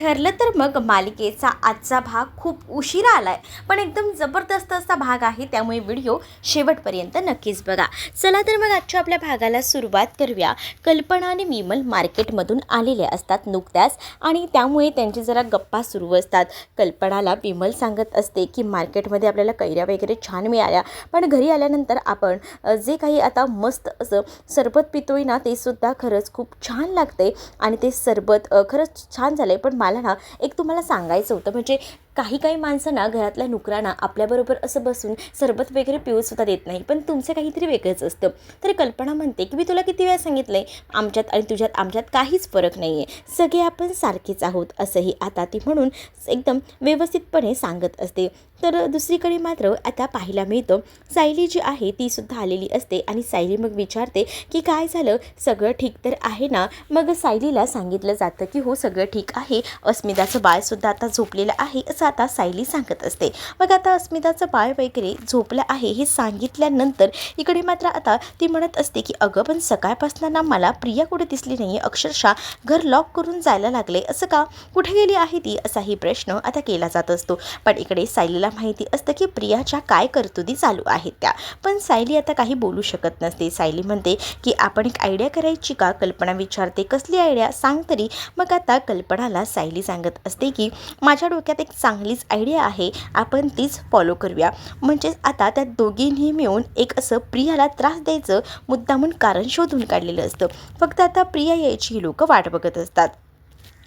ठरलं तर मग मालिकेचा आजचा भाग खूप उशिरा आलाय, पण एकदम जबरदस्त असा भाग आहे, त्यामुळे व्हिडिओ शेवटपर्यंत नक्कीच बघा. चला तर मग आजच्या आपल्या भागाला सुरुवात करूया. कल्पना आणि विमल मार्केटमधून आलेले असतात नुकत्याच, आणि त्यामुळे त्यांची जरा गप्पा सुरू असतात. कल्पनाला विमल सांगत असते की मार्केटमध्ये आपल्याला कैऱ्या वगैरे छान मिळाल्या, पण घरी आल्यानंतर आपण जे काही आता मस्त असं सरबत पितोय ना, ते सुद्धा खरंच खूप छान लागते आणि ते सरबत खरंच छान झालं आहे. पण मला ना एक तुम्हाला सांगायचं होतं, म्हणजे काही माणसं ना घरातल्या नोकरांना आपल्याबरोबर असं बसून सरबत वगैरे पिऊसुद्धा देत नाही, पण तुमचं काहीतरी वेगळंच असतं. तर कल्पना म्हणते की मी तुला किती वेळा सांगितलं आहे, आमच्यात आणि तुझ्यात आमच्यात काहीच फरक नाही आहे, सगळे आपण सारखेच आहोत, असंही आता ती म्हणून एकदम व्यवस्थितपणे सांगत असते. तर दुसरीकडे मात्र आता पाहायला मिळतं, सायली जी आहे ती सुद्धा आलेली असते आणि सायली मग विचारते की काय झालं, सगळं ठीक तर आहे ना. मग सायलीला सांगितलं जातं की हो सगळं ठीक आहे, अस्मिताचं बाळसुद्धा आता झोपलेलं आहे असं आता सायली सांगत असते. मग आता अस्मिताचं बाळ वगैरे झोपलं आहे हे सांगितल्यानंतर इकडे मात्र आता ती म्हणत असते की अगं पण सकाळपासून ना मला प्रिया कुठे दिसली नाही आहे, अक्षरशः घर लॉक करून जायला लागले, असं का, कुठे गेली आहे ती, असाही प्रश्न आता केला जात असतो. पण इकडे सायलीला माहिती असतं की प्रियाच्या काय कर्तुदी चालू आहेत त्या, पण सायली आता काही बोलू शकत नसते. सायली म्हणते की आपण एक आयडिया करायची का, कल्पना विचारते कसली आयडिया सांग तरी. मग आता कल्पनाला सायली सांगत असते की माझ्या डोक्यात एक चांगलीच आयडिया आहे, आपण तीच फॉलो करूया. म्हणजेच आता त्या दोघींनी मिळून एक असं प्रियाला त्रास द्यायचं मुद्दामून कारण शोधून काढलेलं असतं. फक्त आता प्रिया यायची लोक वाट बघत असतात.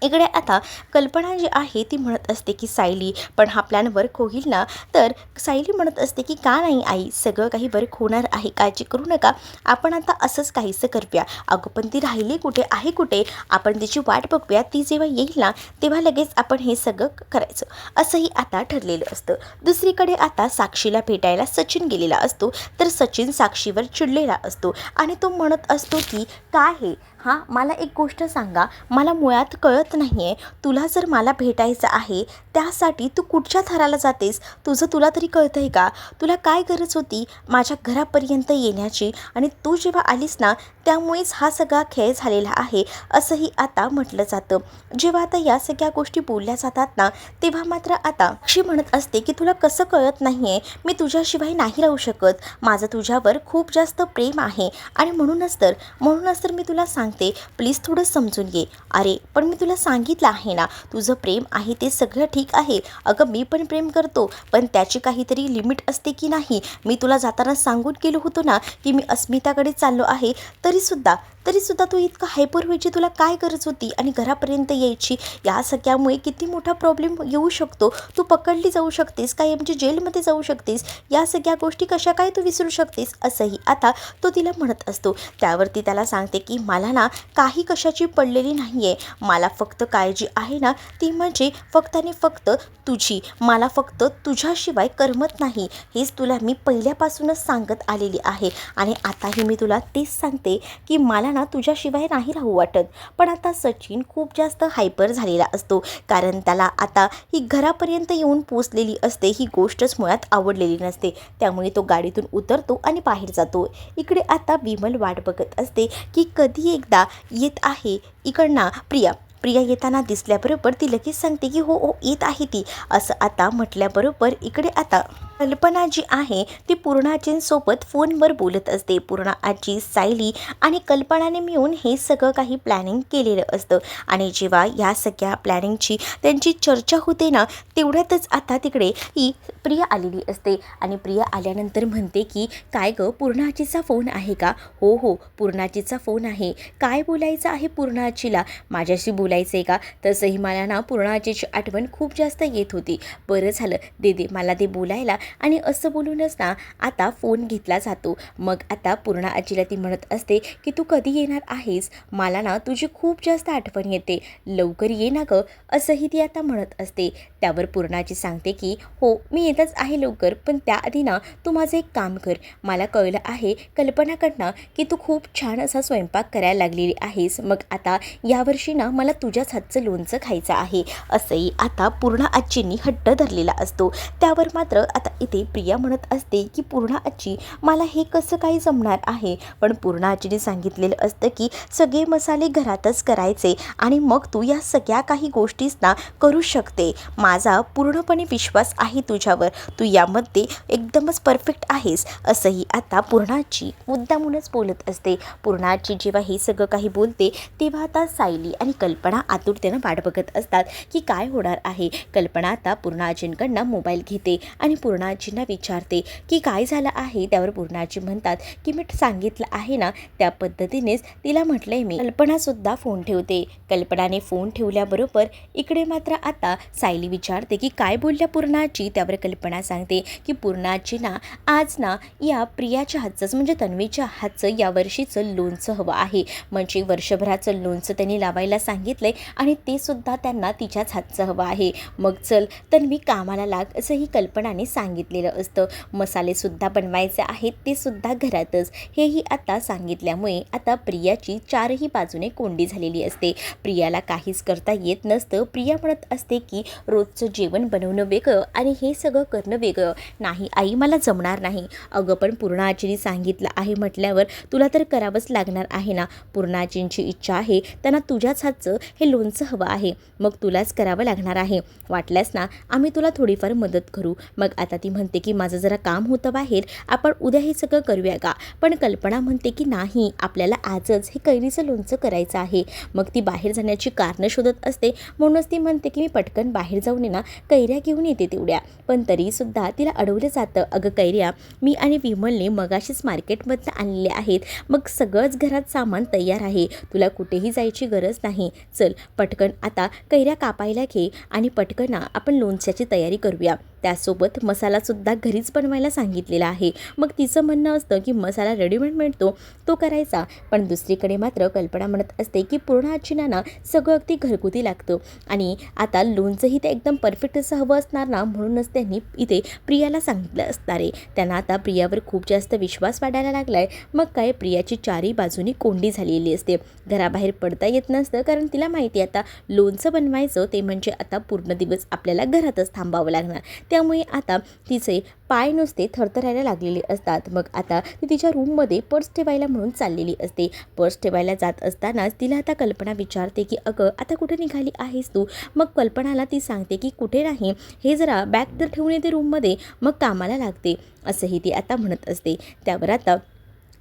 इकडे आता कल्पना जी आहे ती म्हणत असते की सायली पण हा प्लॅन वर्क होईल ना. तर सायली म्हणत असते की का नाही आई, सगळं काही वर्क होणार आहे, काळजी करू नका, आपण आता असंच काहीसं करूया. अगं पण ती राहिली कुठे आहे, कुठे, आपण तिची वाट बघूया, ती जेव्हा येईल ना तेव्हा लगेच आपण हे सगळं करायचं, असंही आता ठरलेलं असतं. दुसरीकडे आता साक्षीला भेटायला सचिन गेलेला असतो. तर सचिन साक्षीवर चिडलेला असतो आणि तो म्हणत असतो की काय हे, हां मला एक गोष्ट सांगा, मला मुळात कळत नाही आहे, तुला जर मला भेटायचं आहे त्यासाठी तू कुठच्या थराला जातेस, तुला तरी कळतं आहे का, तुला काय गरज होती माझ्या घरापर्यंत येण्याची, आणि तू जेव्हा आलीस ना त्यामुळेच हा सगळा खेळ झालेला आहे, असंही आता म्हटलं जातं. जेव्हा आता या सगळ्या गोष्टी बोलल्या जातात ना तेव्हा मात्र आता अशी म्हणत असते की तुला कसं कळत नाही आहे, मी तुझ्याशिवाय नाही राहू शकत, माझं तुझ्यावर खूप जास्त प्रेम आहे, आणि म्हणूनच तर मी तुला सांगते, प्लीज थोडं समजून घे. अरे पण मी तुला सांगितलं आहे ना, तुझं प्रेम आहे ते सगळं ठीक आहे, अगं मी पण प्रेम करतो, पण त्याची काहीतरी लिमिट असते की नाही. मी तुला जाताना सांगून गेलो होतो ना की मी अस्मिताकडे चाललो आहे, तरीसुद्धा तू इतकं हायपर व्हायची तुला काय गरज होती, आणि घरापर्यंत यायची, या सगळ्यामुळे किती मोठा प्रॉब्लेम येऊ शकतो, तू पकडली जाऊ शकतेस काय, म्हणजे जेलमध्ये जाऊ शकतेस, या सगळ्या गोष्टी कशा काय तू विसरू शकतेस, असंही आता तो तिला म्हणत असतो. त्यावरती त्याला सांगते की मला ना काही कशाची पडलेली नाही आहे, मला फक्त काळजी आहे ना ती म्हणजे फक्त आणि फक्त तुझी, मला फक्त तुझ्याशिवाय करमत नाही, हेच तुला मी पहिल्यापासूनच सांगत आलेली आहे, आणि आताही मी तुला तेच सांगते की मला ना तुझ्याशिवाय नाही राहू वाटत. पण आता सचिन खूप जास्त हायपर झालेला असतो, कारण त्याला आता ही घरापर्यंत येऊन पोचलेली असते ही गोष्टच मुळात आवडलेली नसते, त्यामुळे तो गाडीतून उतरतो आणि बाहेर जातो. इकडे आता विमल वाट बघत असते की कधी एकदा येत आहे इकडनं प्रिया येताना दिसल्याबरोबर ती लगेच सांगते की हो येत आहे ती, असं आता म्हटल्याबरोबर इकडे आता कल्पना जी आहे ती पूर्णा आजींसोबत फोनवर बोलत असते. पूर्णा आजी, सायली आणि कल्पनाने मिळून हे सगळं काही प्लॅनिंग केलेलं असतं, आणि जेव्हा या सगळ्या प्लॅनिंगची त्यांची चर्चा होते ना तेवढ्यातच आता तिकडे ही प्रिया आलेली असते, आणि प्रिया आल्यानंतर म्हणते की काय गं, पूर्णा आजीचा फोन आहे का. हो पूर्णा आजीचा फोन आहे, काय बोलायचं आहे पूर्णा आजीला, माझ्याशी बोलायचं आहे का. तसंही मला ना पूर्णा आजीची आठवण खूप जास्त येत होती, बरं झालं दे मला ते बोलायला, आणि असं बोलूनच ना आता फोन घेतला जातो. मग आता पूर्णा आजीला ती म्हणत असते की तू कधी येणार आहेस, मला ना तुझी खूप जास्त आठवण येते, लवकर ये ना गं, असंही ती आता म्हणत असते. त्यावर पूर्णाजी सांगते की हो मी येतच आहे लवकर, पण त्याआधी ना तू माझं एक काम कर, मला कळलं आहे कल्पनाकडनं की तू खूप छान असा स्वयंपाक करायला लागलेली आहेस, मग आता यावर्षी ना मला तुझ्याच हातचं लोणचं खायचं आहे, असंही आता पूर्णा आजींनी हट्ट धरलेला असतो. त्यावर मात्र आता इथे प्रिया म्हणत असते की पूर्णा आजी मला हे कसं काही जमणार आहे, पण पूर्णा आजीने सांगितलेलं असतं की सगळे मसाले घरातच करायचे आणि मग तू या सगळ्या काही गोष्टींना करू शकते. माझा पूर्णपणे विश्वास आहे तुझ्यावर, तू यामध्ये एकदमच परफेक्ट आहेस, असंही आता पूर्णा आजी मुद्दामूनच बोलत असते. पूर्णा आजी जेव्हा हे सगळं काही बोलते तेव्हा आता सायली आणि कल्पना आतुरतेनं वाट बघत असतात की काय होणार आहे. कल्पना आता पूर्णा आजींकडनं मोबाईल घेते आणि पूर्णा आजींना विचारते की काय झालं आहे. त्यावर पूर्णा आजी म्हणतात की मी सांगितलं आहे ना त्या पद्धतीनेच तिला म्हटलंय मी. कल्पनासुद्धा फोन ठेवते. कल्पनाने फोन ठेवल्याबरोबर इकडे मात्र आता सायली विचारते की काय बोलल्या पूर्णा आजी. त्यावर कल्पना सांगते की पूर्णा आजी ना आज ना या प्रियाच्या हातचंच म्हणजे तन्वीच्या हातचं यावर्षीचं लोणचं हवं आहे, म्हणजे वर्षभराचं लोणचं त्यांनी लावायला सांगितलंय आणि ते सुद्धा त्यांना तिच्याच हातचं हवं आहे. मग चल तन्वी कामाला लाग, असंही कल्पनाने सांगितलेलं असतं. मसालेसुद्धा बनवायचे आहेत ते सुद्धा घरातच, हेही आता सांगितल्यामुळे आता प्रियाची चारही बाजूने कोंडी झालेली असते. प्रियाला काहीच करता येत नसतं. प्रिया म्हणत असते की रोजचं जेवण बनवणं वेगळं आणि हे सगळं करणं वेगळं. नाही आई मला जमणार नाही. अगं पण पूर्णा आजीने सांगितलं आहे म्हटल्यावर तुला तर करावंच लागणार आहे ना. पूर्णा आजींची इच्छा आहे, त्यांना तुझ्याच हातचं हे लोणचं हवं आहे, मग तुलाच करावं लागणार आहे. वाटल्यास ना आम्ही तुला थोडीफार मदत करू. मग आता ती म्हणते की माझं जरा काम होतं बाहेर, आपण उद्या हे सगळं करूया का. पण कल्पना म्हणते की नाही आपल्याला आजच हे कैरीचं लोणचं करायचं आहे. मग ती बाहेर जाण्याची कारणं शोधत असते, म्हणूनच ती म्हणते की मी पटकन बाहेर जाऊन ना कैऱ्या घेऊन येते तेवढ्या. पण तरीसुद्धा तिला अडवलं जातं. अगं कैऱ्या मी आणि विमलने मगाशीच मार्केटमधनं आणलेले आहेत, मग सगळंच घरात सामान तयार आहे, तुला कुठेही जायची गरज नाही. चल पटकन आता कैऱ्या कापायला घे आणि पटकन ना आपण लोणच्याची तयारी करूया. त्यासोबत मसालासुद्धा घरीच बनवायला सांगितलेला आहे. मग तिचं म्हणणं असतं की मसाला रेडीमेड मिळतो तो करायचा. पण दुसरीकडे मात्र कल्पना म्हणत असते की पूर्णा आजींना ना सगळं अगदी घरगुती लागतं आणि आता लोणचंही ते एकदम परफेक्ट असं हवं असणार ना, म्हणूनच त्यांनी इथे प्रियाला सांगितलं असणार आहे. त्यांना आता प्रियावर खूप जास्त विश्वास वाढायला लागला आहे. मग काय प्रियाची चारही बाजूनी कोंडी झालेली असते. घराबाहेर पडता येत नसतं, कारण तिला माहिती आहे आता लोणचं बनवायचं ते म्हणजे आता पूर्ण दिवस आपल्याला घरातच थांबावं लागणार. त्यामुळे आता तिचे पाय नुसते थरथरायला लागलेले असतात. मग आता ती तिच्या रूममध्ये पर्स ठेवायला म्हणून चाललेली असते. पर्स ठेवायला जात असतानाच तिला आता कल्पना विचारते की अगं आता कुठे निघाली आहेस तू. मग कल्पनाला ती सांगते की कुठे नाही, हे जरा बॅग तर ठेवून येते रूममध्ये, मग कामाला लागते, असंही ती आता म्हणत असते. त्यावर आता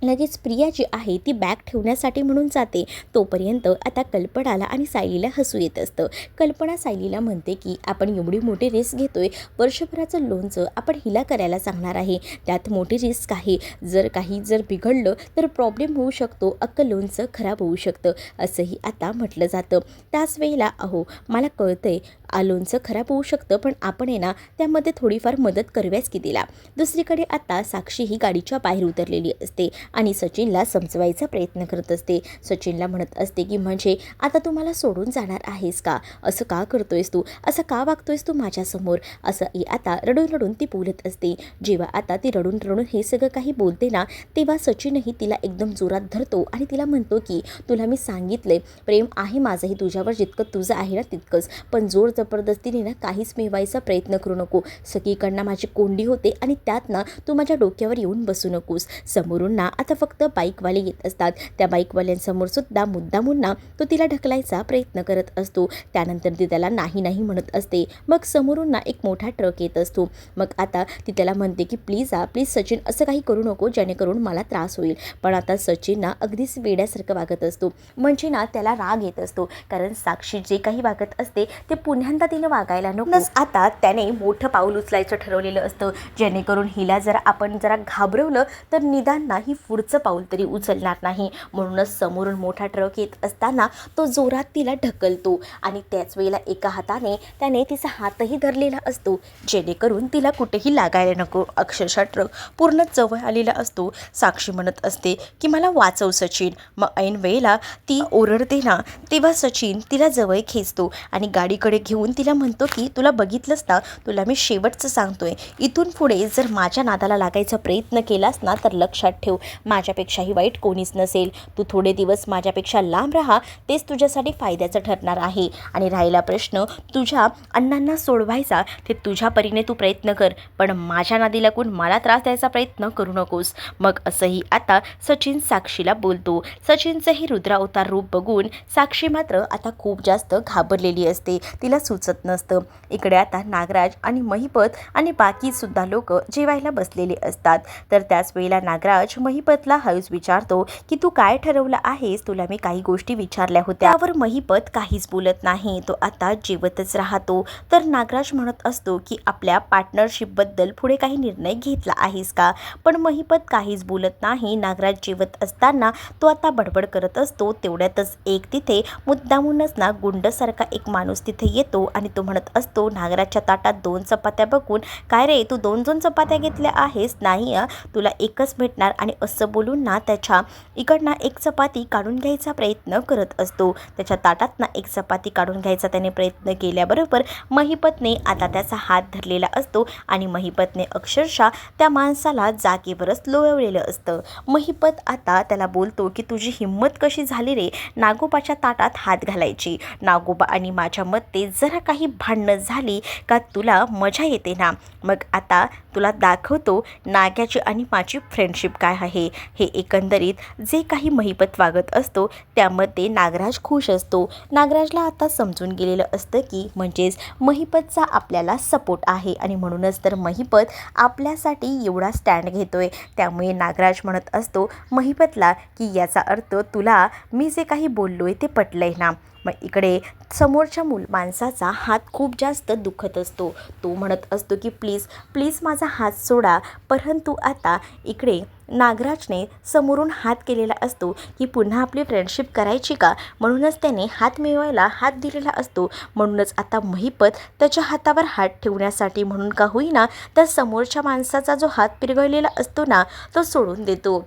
लगेच प्रिया जी आहे ती बॅग ठेवण्यासाठी म्हणून जाते. तोपर्यंत आता कल्पनाला आणि सायलीला हसू येत असतं. कल्पना सायलीला म्हणते की आपण एवढी मोठी रिस्क घेतोय, वर्षभराचं लोणचं आपण हिला करायला सांगणार आहे, त्यात मोठी रिस्क आहे, जर बिघडलं तर प्रॉब्लेम होऊ शकतो, अख्खं लोणचं खराब होऊ शकतं, असंही आता म्हटलं जातं. त्याच वेळेला अहो मला कळतंय लोणचं खराब होऊ शकतं, पण आपण आहे ना त्यामध्ये थोडीफार मदत करूयाच की तिला. दुसरीकडे आता साक्षी ही गाडीच्या बाहेर उतरलेली असते आणि सचिनला समजवायचा प्रयत्न करत असते. सचिनला म्हणत असते की म्हणजे आता तू मला सोडून जाणार आहेस का, असं का करतोयस तू, असं का वागतोयस तू माझ्यासमोर, असं आता रडून रडून ती बोलत असते. जेव्हा आता ती रडून रडून हे सगळं काही बोलते ना, तेव्हा सचिनही तिला एकदम जोरात धरतो आणि तिला म्हणतो की तुला मी सांगितले प्रेम आहे माझंही तुझ्यावर, जितकं तुझं आहे ना तितकंच, पण जोर जबरदस्तीने ना काहीच मिळवायचा प्रयत्न करू नको. सगळीकडनं माझी कोंडी होते आणि त्यात ना तू माझ्या डोक्यावर येऊन बसू नकोस. समोरून ना आता फक्त बाईकवाले येत असतात, त्या बाईकवाल्यांसमोर सुद्धा मुद्दामून ना तो तिला ढकलायचा प्रयत्न करत असतो. त्यानंतर ती त्याला नाही नाही म्हणत असते. मग समोरून ना एक मोठा ट्रक येत असतो. मग आता ती त्याला म्हणते की प्लीज सचिन असं काही करू नको जेणेकरून मला त्रास होईल. पण आता सचिन ना अगदीच वेड्यासारखं वागत असतो. म्हणजे ना त्याला राग येत असतो, कारण साक्षी जे काही वागत असते ते पुन्हा तिनं वागायला नको. आता त्याने मोठं पाऊल उचलायचं ठरवलेलं असतं, जेणेकरून हिला आपण जरा घाबरवलं तर निदान ना ही पुढचं पाऊल तरी उचलणार नाही. म्हणूनच समोरून मोठा ट्रक येत असताना तो जोरात तिला ढकलतो आणि त्याच वेळेला एका हाताने त्याने तिचा हातही धरलेला असतो, जेणेकरून तिला कुठेही लागायला नको. अक्षरशः ट्रक पूर्ण जवळ आलेला असतो. साक्षी म्हणत असते की मला वाचव सचिन. मग ऐन वेळेला ती ओरडते ना, तेव्हा सचिन तिला जवळ खेचतो आणि गाडीकडे घेऊन तिला म्हणतो की तुला बघितलंस ना, तुला मी शेवटचं सांगतोय, इथून पुढे जर माझ्या नादाला लागायचा प्रयत्न केलास ना तर लक्षात ठेव, माझ्यापेक्षाही वाईट कोणीच नसेल. तू थोडे दिवस माझ्यापेक्षा लांब राहा, तेच तुझ्यासाठी फायद्याचं ठरणार आहे. आणि राहिला प्रश्न तुझ्या अण्णांना सोडवायचा, ते तुझ्या परीने तू प्रयत्न कर, पण माझ्या नादी लागून मला त्रास द्यायचा प्रयत्न करू नकोस. मग असंही आता सचिन साक्षीला बोलतो. सचिनचं हे रुद्रावतार रूप बघून साक्षी मात्र आता खूप जास्त घाबरलेली असते, तिला सुचत नसतं. इकडे आता नागराज आणि महिपत आणि बाकीसुद्धा लोक जेवायला बसलेले असतात. तर त्याच वेळेला नागराज महिपतला हळूच विचारतो की तू काय ठरवलं आहेस, तुला मी काही गोष्टी विचारल्या होत्या. त्यावर महिपत काहीच बोलत नाही, तो आता जेवतच राहतो. तर नागराज म्हणत असतो की आपल्या पार्टनरशिपबद्दल पुढे काही निर्णय घेतला आहेस का, पण महिपत काहीच बोलत नाही. नागराज जेवत असताना तो आता बडबड करत असतो. तेवढ्यातच एक तिथे मुद्दामूनच ना गुंडसारखा एक माणूस तिथे येतो आणि तो म्हणत असतो नागराजच्या ताटात 2 चपात्या बघून, काय रे तू 2 चपात्या घेतल्या आहेस, नाही तुला एकच भेटणार. आणि असं बोलून ना त्याच्या इकडनं एक चपाती काढून घ्यायचा प्रयत्न करत असतो. त्याच्या ताटात ना एक चपाती काढून घ्यायचा त्याने प्रयत्न केल्याबरोबर महिपतने आता त्याचा हात धरलेला असतो आणि महिपतने अक्षरशः त्या माणसाला जागेवरच लोळवलेलं असतं. महिपत आता त्याला बोलतो की तुझी हिंमत कशी झाली रे नागोबाच्या ताटात हात घालायची, नागोबा आणि माझ्या मते जरा काही भांडणं झाली का तुला मजा येते ना, मग आता तुला दाखवतो नाग्याची आणि माझी फ्रेंडशिप काय आहे. हे एकंदरीत जे काही महिपत वागत असतो त्यामध्ये नागराज खुश असतो. नागराजला आता समजून गेलेलं असतं की म्हणजेच महिपतचा आपल्याला सपोर्ट आहे आणि म्हणूनच तर महिपत आपल्यासाठी एवढा स्टँड घेतोय. त्यामुळे नागराज म्हणत असतो महिपतला की याचा अर्थ तुला मी जे काही बोललोय ते पटलंय ना. मग इकडे समोरच्या माणसाचा हात खूप जास्त दुखत असतो. तो म्हणत असतो की प्लीज प्लीज माझा हात सोडा, परंतु आता इकडे नागराजने समोरून हात केलेला असतो की पुन्हा आपली फ्रेंडशिप करायची का, म्हणूनच त्याने हात मिळवायला हात दिलेला असतो. म्हणूनच आता महिपत त्याच्या हातावर हात ठेवण्यासाठी म्हणून का होईना त्या समोरच्या माणसाचा जो हात पिरगळलेला असतो ना तो सोडून देतो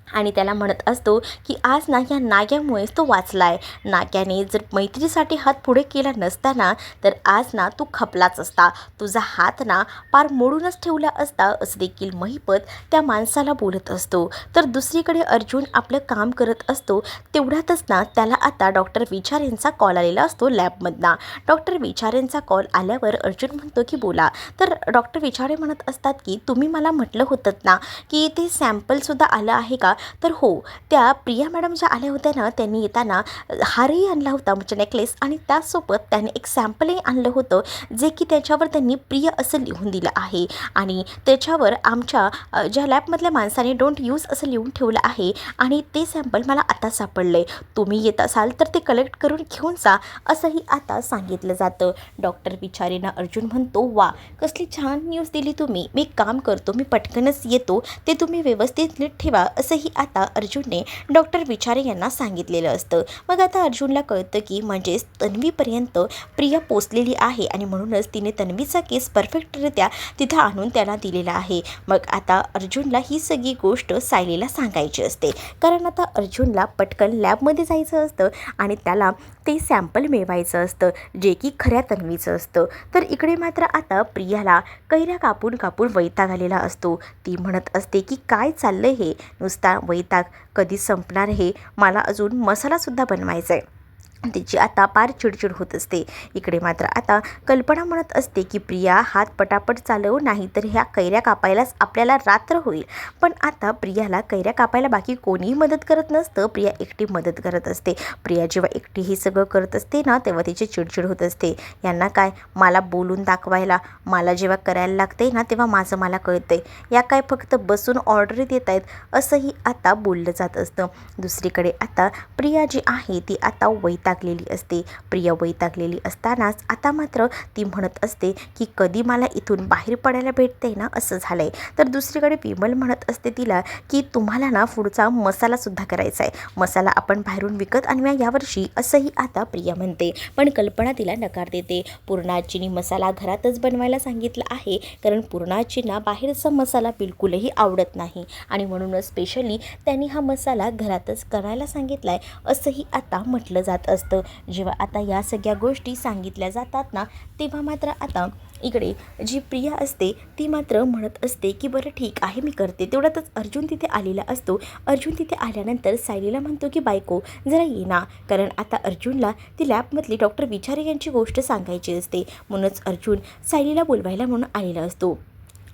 आणि त्याला म्हणत असतो की आज ना या नाग्यामुळेच तो वाचलाय. नाग्याने जर मैत्रीसाठी हात पुढे केला नसता ना तर आज ना तू खपलाच असता, तुझा हात ना पार मोडूनच ठेवला असता, असं देखील महिपत त्या माणसाला बोलत असतो. तर दुसरीकडे अर्जुन आपलं काम करत असतो. तेवढ्यातच ना त्याला आता डॉक्टर विचारेंचा कॉल आलेला असतो लॅबमधनं. डॉक्टर विचारेंचा कॉल आल्यावर अर्जुन म्हणतो की बोला. तर डॉक्टर विचारे म्हणत असतात की तुम्ही मला म्हटलं होतं ना की ते सॅम्पलसुद्धा आलं आहे का, तर हो, त्या प्रिया मॅडम ज्या आल्या होत्या ना त्यांनी येताना हारही आणला होता म्हणजे नेकलेस, आणि त्याचसोबत त्याने एक सॅम्पलही आणलं होतं जे की त्याच्यावर त्यांनी प्रिय असं लिहून दिलं आहे आणि त्याच्यावर आमच्या ज्या लॅबमधल्या माणसाने डोंट यूज असं लिहून ठेवलं आहे आणि ते सॅम्पल मला आता सापडलं आहे, तुम्ही येत असाल तर ते कलेक्ट करून घेऊन जा असंही आता सांगितलं जातं. डॉक्टर विचारेंना अर्जुन म्हणतो वा कसली छान न्यूज दिली तुम्ही, मी काम करतो, मी पटकनच येतो, ते तुम्ही व्यवस्थित नीट ठेवा असंही आता अर्जुनने डॉक्टर विचारे यांना सांगितलेलं असतं. मग आता अर्जुनला कळतं की म्हणजेच तन्वीपर्यंत प्रिया पोचलेली आहे आणि म्हणूनच तिने तन्वीचा केस परफेक्टरित्या तिथं आणून त्याला दिलेला आहे. मग आता अर्जुनला ही सगळी गोष्ट सायलीला सांगायची असते, कारण आता अर्जुनला पटकन लॅबमध्ये जायचं असतं आणि त्याला ते सॅम्पल मिळवायचं असतं जे की खऱ्या तन्वीचं असतं. तर इकडे मात्र आता प्रियाला कैऱ्या कापून कापून वैताग आलेला असतो. ती म्हणत असते की काय चाललंय हे, नुसता वैताग कधी संपणार, हे मला अजून मसालासुद्धा बनवायचा आहे. तिची आता पार चिडचिड होत असते. इकडे मात्र आता कल्पना म्हणत असते की प्रिया हात पटापट चालव, नाही तर ह्या कैऱ्या कापायलाच आपल्याला रात्र होईल. पण आता प्रियाला कैऱ्या कापायला बाकी कोणीही मदत करत नसतं, प्रिया एकटी मदत करत असते. प्रिया जेव्हा एकटी हे सगळं करत असते ना तेव्हा तिची चिडचिड होत असते. यांना काय मला बोलून दाखवायला, मला जेव्हा करायला लागते ना तेव्हा माझं मला कळतंय, या काय फक्त बसून ऑर्डर देत आहेत असंही आता बोललं जात असतं. दुसरीकडे आता प्रिया जी आहे ती आता वैतागलेली असते. प्रिया वैतागलेली असतानाच आता मात्र ती म्हणत असते की कधी मला इथून बाहेर पडायला भेटते ना असं झालंय. तर दुसरीकडे विमल म्हणत असते तिला की तुम्हाला ना पुढचा मसालासुद्धा करायचा आहे, मसाला आपण बाहेरून विकत आणूया यावर्षी असंही आता प्रिया म्हणते. पण कल्पना तिला नकार देते. पूर्णाजींनी मसाला घरातच बनवायला सांगितलं आहे, कारण पूर्णाजींना बाहेरचा मसाला बिलकुलही आवडत नाही आणि म्हणूनच स्पेशली त्यांनी हा मसाला घरातच करायला सांगितला आहे असंही आता म्हटलं जात असतं. जेव्हा आता या सगळ्या गोष्टी सांगितल्या जातात ना, तेव्हा मात्र आता इकडे जी प्रिया असते ती मात्र म्हणत असते की बरं ठीक आहे मी करते. तेवढ्यातच अर्जुन तिथे आलेला असतो. अर्जुन तिथे आल्यानंतर सायलीला म्हणतो की बायको जरा ये ना, कारण आता अर्जुनला ती लॅबमधली डॉक्टर विचारे यांची गोष्ट सांगायची असते. म्हणूनच अर्जुन सायलीला बोलवायला म्हणून आलेला असतो.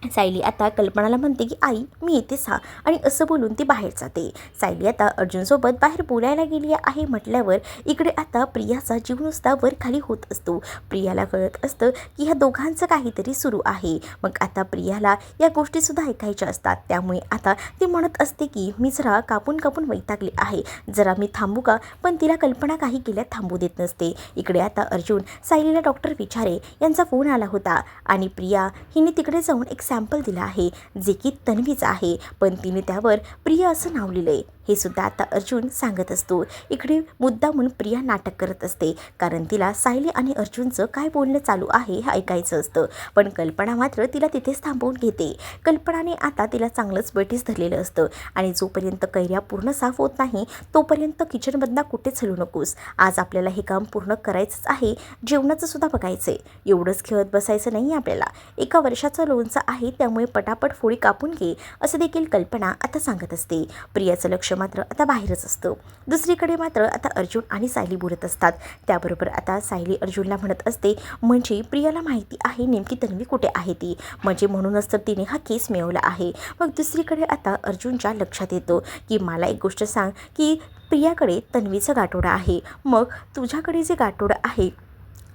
सायली आता कल्पनाला म्हणते की आई मी येतेच हा, आणि असं बोलून ती बाहेर जाते. सायली आता अर्जुनसोबत बाहेर बोलायला गेली आहे म्हटल्यावर इकडे आता प्रियाचा जीव नुसता वर खाली होत असतो. प्रियाला कळत असतं की ह्या दोघांचं काहीतरी सुरू आहे. मग आता प्रियाला या गोष्टीसुद्धा ऐकायच्या असतात. त्यामुळे आता ती म्हणत असते की मी जरा कापून कापून वैतागली आहे, जरा मी थांबू का, पण तिला कल्पना काही केल्या थांबू देत नसते. इकडे आता अर्जुन सायलीला डॉक्टर विचारे यांचा फोन आला होता आणि प्रिया हिने तिकडे जाऊन एक सॅम्पल दिला आहे जे की तन्वीचं आहे, पण तिने त्यावर प्रिया असं नाव लिहिलंय. हे सुद्धा आता अर्जुन सांगत असतो. इकडे मुद्दामून प्रिया नाटक करत असते, कारण तिला सायली आणि अर्जुनचं काय बोलणं चालू आहे हे ऐकायचं असतं. पण कल्पना मात्र तिला तिथेच थांबवून घेते. कल्पनाने आता तिला चांगलंच बैठीस धरलेलं असतं आणि जोपर्यंत कैऱ्या पूर्ण साफ होत नाही तोपर्यंत किचनमधनं कुठेच हलू नकोस, आज आपल्याला हे काम पूर्ण करायचंच आहे, जेवणाचं सुद्धा बघायचं आहे, एवढंच खेळत बसायचं नाही आपल्याला, 1 वर्षाचं लोणचं आहे त्यामुळे पटापट फोडी कापून घे, असं देखील कल्पना आता सांगत असते. प्रियाचं लक्ष मात्र आता बाहेरच असतं. दुसरीकडे मात्र आता अर्जुन आणि सायली बोलत असतात. त्याबरोबर आता सायली अर्जुनला म्हणत असते म्हणजे प्रियाला माहिती आहे नेमकी तन्वी कुठे आहे ती, म्हणजे म्हणूनच तर तिने हा केस मिळवला आहे. मग दुसरीकडे आता अर्जुनच्या लक्षात येतं की मला एक गोष्ट सांग की प्रियाकडे तन्वीचं गाठोडं आहे, मग तुझ्याकडे जे गाठोडं आहे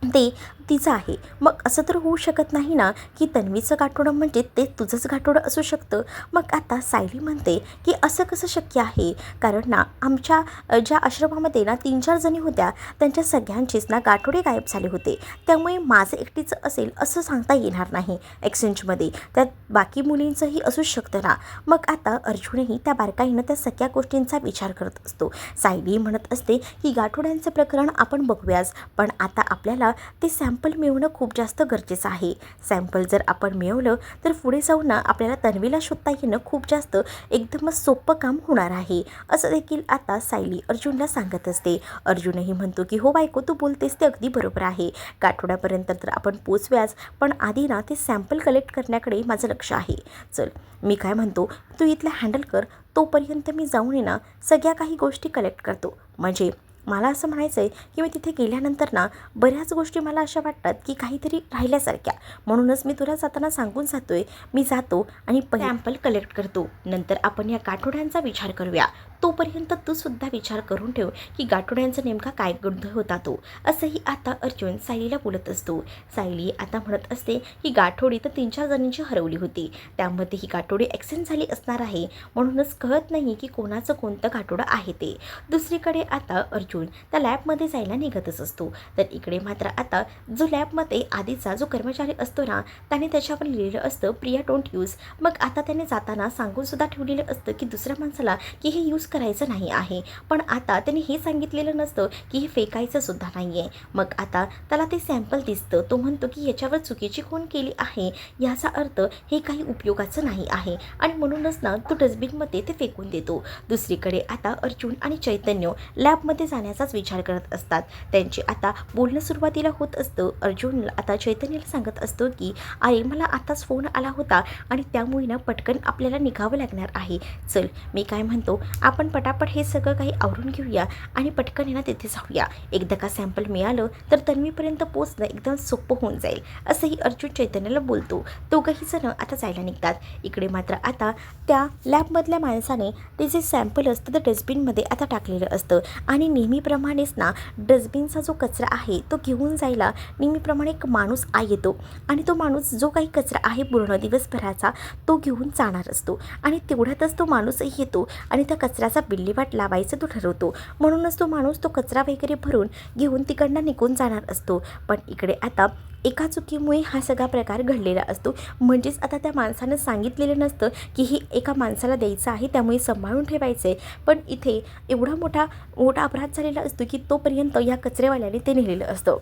ते तिचं आहे, मग असं तर होऊ शकत नाही ना की तन्वीचं गाठोडं म्हणजे ते तुझंच गाठोडं असू शकतं. मग आता सायली म्हणते की असं कसं शक्य आहे, कारण ना आमच्या ज्या आश्रमामध्ये ना 3-4 जणी होत्या त्यांच्या सगळ्यांचेच ना गाठोडे गायब झाले होते, त्यामुळे माझं एकटीचं असेल असं सांगता येणार नाही. एक्सचेंजमध्ये त्यात बाकी मुलींचंही असू शकतं ना. मग आता अर्जुनही त्या बारकाईनं त्या सगळ्या गोष्टींचा विचार करत असतो. सायली म्हणत असते की गाठोड्यांचं प्रकरण आपण बघूयाच, पण आता आपल्याला ते सॅम्पल मिळवणं खूप जास्त गरजेचं आहे. सॅम्पल जर आपण मिळवलं तर पुढे जाऊन ना आपल्याला तन्वीला शोधता येणं खूप जास्त एकदमच सोपं काम होणार आहे, असं देखील आता सायली अर्जुनला सांगत असते. अर्जुनही म्हणतो की हो बायको तू बोलतेस ते अगदी बरोबर आहे, गाठोड्यापर्यंत तर आपण पोचव्याच, पण आधी ना ते सॅम्पल कलेक्ट करण्याकडे माझं लक्ष आहे. चल मी काय म्हणतो तू इथलं हँडल कर, तोपर्यंत मी जाऊन ये ना सगळ्या काही गोष्टी कलेक्ट करतो. म्हणजे मला असं म्हणायचं आहे की मी तिथे गेल्यानंतर ना बऱ्याच गोष्टी मला अशा वाटतात की काहीतरी राहिल्यासारख्या, म्हणूनच मी तुला जाताना सांगून जातोय मी जातो आणि सॅम्पल कलेक्ट करतो, नंतर आपण या गाठोड्यांचा विचार करूया. तोपर्यंत तू सुद्धा विचार करून ठेव की गाठोड्यांचा नेमका काय गोंधळ होता तो, असंही आता अर्जुन सायलीला बोलत असतो. सायली आता म्हणत असते की गाठोडी तर 3-4 जणींची हरवली होती, त्यामध्ये ही गाठोडी एक्सचेंज झाली असणार आहे, म्हणूनच कळत नाही की कोणाचं कोणतं गाठोडं आहे ते. दुसरीकडे आता अर्जुन त्या लॅबमध्ये जायला निघतच असतो. तर इकडे मात्र आता जो लॅबमध्ये आधीचा जो कर्मचारी असतो ना त्याने त्याच्यावर लिहिलेलं असतं प्रिया डोंट यूज. मग आता त्याने जाताना सांगून सुद्धा ठेवलेलं असतं की दुसऱ्या माणसाला की हे यूज करायचं नाही आहे, पण आता त्याने हे सांगितलेलं नसतं की हे फेकायचं सुद्धा नाही आहे. मग आता त्याला ते सॅम्पल दिसतं, तो म्हणतो की याच्यावर चुकीची खूण केली आहे, याचा अर्थ हे काही उपयोगाचं नाही आहे आणि म्हणूनच ना तो डस्टबिनमध्ये ते फेकून देतो. दुसरीकडे आता अर्जुन आणि चैतन्य लॅबमध्ये जाण्याचाच विचार करत असतात. त्यांचे आता बोलणं सुरुवातीला होत असतं. अर्जुन आता चैतन्याला सांगत असतो की आई मला आताच फोन आला होता आणि त्यामुळे ना पटकन आपल्याला निघावं लागणार आहे. चल मी काय म्हणतो आपण पटापट हे सगळं काही आवरून घेऊया आणि पटकन ना तिथे जाऊया. एकदा का सॅम्पल मिळालं तर तन्वीपर्यंत पोचणं एकदम सोपं होऊन जाईल, असंही अर्जुन चैतन्याला बोलतो. दोघंही जण आता जायला निघतात. इकडे मात्र आता त्या लॅबमधल्या माणसाने ते जे सॅम्पल असतं ते डस्टबिनमध्ये आता टाकलेलं असतं आणि नेहमीप्रमाणेच ना डस्टबिनचा जो कचरा आहे तो घेऊन जायला नेहमीप्रमाणे एक माणूस येतो आणि तो माणूस जो काही कचरा आहे पूर्ण दिवसभराचा तो घेऊन जाणार असतो आणि तेवढ्यातच तो माणूसही येतो आणि त्या कचऱ्याचा विल्हेवाट लावायचं तो ठरवतो. म्हणूनच तो माणूस तो कचरा वगैरे भरून घेऊन तिकडनं निघून जाणार असतो. पण इकडे आता एका चुकीमुळे हा सगळा प्रकार घडलेला असतो. म्हणजेच आता त्या माणसानं सांगितलेलं नसतं की ही एका माणसाला द्यायचं आहे त्यामुळे सांभाळून ठेवायचं आहे, पण इथे एवढा मोठा अपराध झालेला असतो की तोपर्यंत या कचरेवाल्याने ते नेलेलं असतं.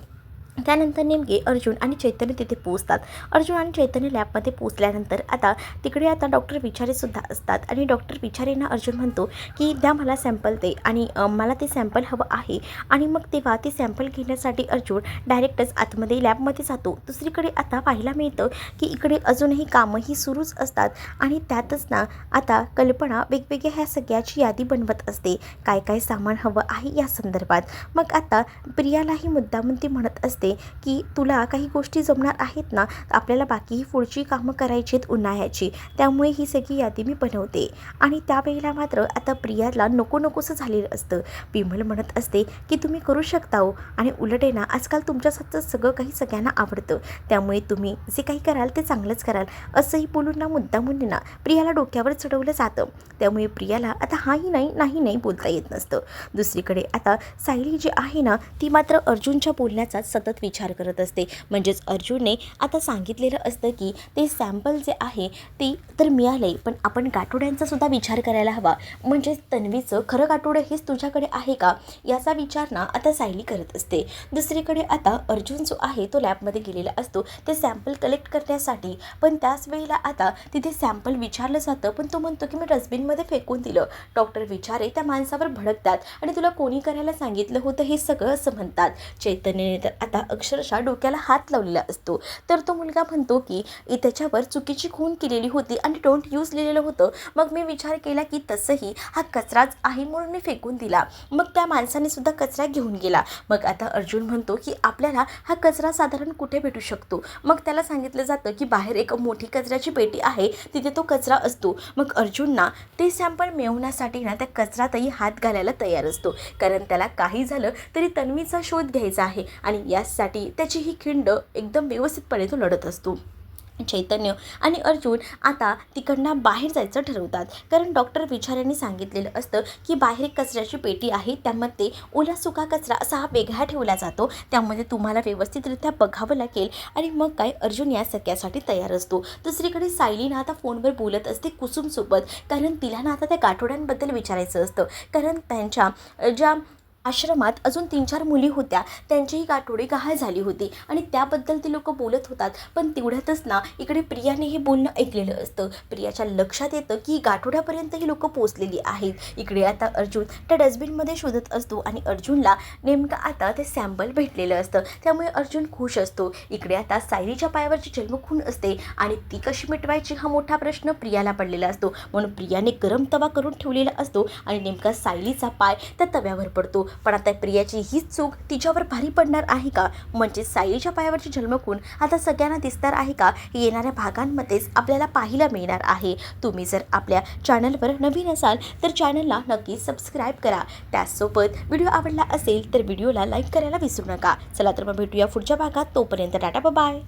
त्यानंतर नेमके अर्जुन आणि चैतन्य तिथे पोहोचतात. अर्जुन आणि चैतन्य लॅबमध्ये पोहोचल्यानंतर आता तिकडे आता डॉक्टर विचारेसुद्धा असतात आणि डॉक्टर विचारेंना अर्जुन म्हणतो की द्या मला सॅम्पल दे आणि मला ते सॅम्पल हवं आहे. आणि मग तेव्हा ते सॅम्पल घेण्यासाठी अर्जुन डायरेक्टच आतमध्ये लॅबमध्ये जातो. दुसरीकडे आता पाहायला मिळतं की इकडे अजूनही कामंही सुरूच असतात आणि त्यातच ना आता कल्पना वेगवेगळ्या ह्या सगळ्याची यादी बनवत असते, काय काय सामान हवं आहे या संदर्भात. मग आता प्रियालाही मुद्दामून ती म्हणत असते की तुला काही गोष्टी जमणार आहेत ना, आपल्याला बाकीही पुढची कामं करायची आहेत उन्हाळ्याची, त्यामुळे ही सगळी यादी मी बनवते. आणि त्यावेळेला मात्र आता प्रियाला नको नकोसं झालेलं असतं. विमल म्हणत असते की तुम्ही करू शकता हो, आणि उलट आहे ना आजकाल तुमच्यासारखं सगळं काही सगळ्यांना आवडतं, त्यामुळे तुम्ही जे काही कराल ते चांगलंच कराल, असंही बोलून ना मुद्दामून ना प्रियाला डोक्यावर चढवलं जातं. त्यामुळे प्रियाला आता हाही नाही नाही नाही बोलता येत नसतं. दुसरीकडे आता सायली जी आहे ना ती मात्र अर्जुनच्या बोलण्याचा सतत विचार करत असते. म्हणजेच अर्जुनने आता सांगितलेलं असतं की ते सॅम्पल जे आहे ते तर मिळाले, पण आपण गाठोड्यांचा सुद्धा विचार करायला हवा. म्हणजेच तन्वीचं खरं गाठोडं हेच तुझ्याकडे आहे का, याचा विचार ना आता सायली करत असते. दुसरीकडे आता अर्जुन जो आहे तो लॅबमध्ये गेलेला असतो ते सॅम्पल कलेक्ट करण्यासाठी, पण त्याच वेळेला आता तिथे सॅम्पल विचारलं जातं, पण तो म्हणतो की मी डस्टबिनमध्ये फेकून दिलं. डॉक्टर विचारे त्या माणसावर भडकतात आणि तुला कोणी करायला सांगितलं होतं हे सगळं असं म्हणतात. चैतन्यने तर आता अक्षरशः डोक्याला हात लावलेला असतो. तर तो मुलगा म्हणतो की त्याच्यावर चुकीची खून केलेली होती आणि डोंट यूज लिहिलेलं होतं, मग मी विचार केला की तसंही हा कचराच आहे म्हणून मी फेकून दिला. मग त्या माणसाने सुद्धा कचरा घेऊन गेला. मग आता अर्जुन म्हणतो की आपल्याला हा कचरा साधारण कुठे भेटू शकतो. मग त्याला सांगितलं जातं की बाहेर एक मोठी कचऱ्याची पेटी आहे, तिथे तो कचरा असतो. मग अर्जुनना ते सॅम्पल मिळवण्यासाठी ना त्या कचऱ्यातही हात घालायला तयार असतो, कारण त्याला काही झालं तरी तन्वीचा शोध घ्यायचा आहे आणि यासाठी त्याची ही खिंड एकदम व्यवस्थितपणे तो लढत असतो. चैतन्य आणि अर्जुन आता तिकडनं बाहेर जायचं ठरवतात, कारण डॉक्टर विचाऱ्यांनी सांगितलेलं असतं की बाहेर एक कचऱ्याची पेटी आहे, त्यामध्ये ओला सुका कचरा असा हा वेगळा ठेवला जातो, त्यामध्ये तुम्हाला व्यवस्थितरित्या बघावं लागेल. आणि मग काय अर्जुन या सगळ्यासाठी तयार असतो. दुसरीकडे सायली ना आता फोनवर बोलत असते कुसुमसोबत, कारण तिला ना आता त्या गाठोड्यांबद्दल विचारायचं असतं, कारण त्यांच्या ज्या आश्रमात अजून 3-4 मुली होत्या, त्यांचीही गाठोडी गहाळ झाली होती आणि त्याबद्दल ते लोक बोलत होतात. पण तेवढ्यातच ना इकडे प्रियाने हे बोलणं ऐकलेलं असतं. प्रियाच्या लक्षात येतं की गाठोड्यापर्यंत ही लोकं पोचलेली आहेत. इकडे आता अर्जुन त्या डस्टबिनमध्ये शोधत असतो आणि अर्जुनला नेमकं आता ते सॅम्पल भेटलेलं असतं, त्यामुळे अर्जुन खुश असतो. इकडे आता सायलीच्या पायावरची जन्मखून असते आणि ती कशी मिटवायची हा मोठा प्रश्न प्रियाला पडलेला असतो. म्हणून प्रियाने गरम तवा करून ठेवलेला असतो आणि नेमका सायलीचा पाय त्या तव्यावर पडतो. पण आता प्रियाची हीच चूक तिच्यावर भारी पडणार आहे का, म्हणजे सायलीच्या पायावरची जन्मखून आता सगळ्यांना दिसणार आहे का, हे येणाऱ्या भागांमध्येच आपल्याला पाहायला मिळणार आहे. तुम्ही जर आपल्या चॅनलवर नवीन असाल तर चॅनलला नक्की सबस्क्राईब करा. त्याचसोबत व्हिडिओ आवडला असेल तर व्हिडिओला लाईक करायला विसरू नका. चला तर मग भेटूया पुढच्या भागात. तोपर्यंत टाटा बाय.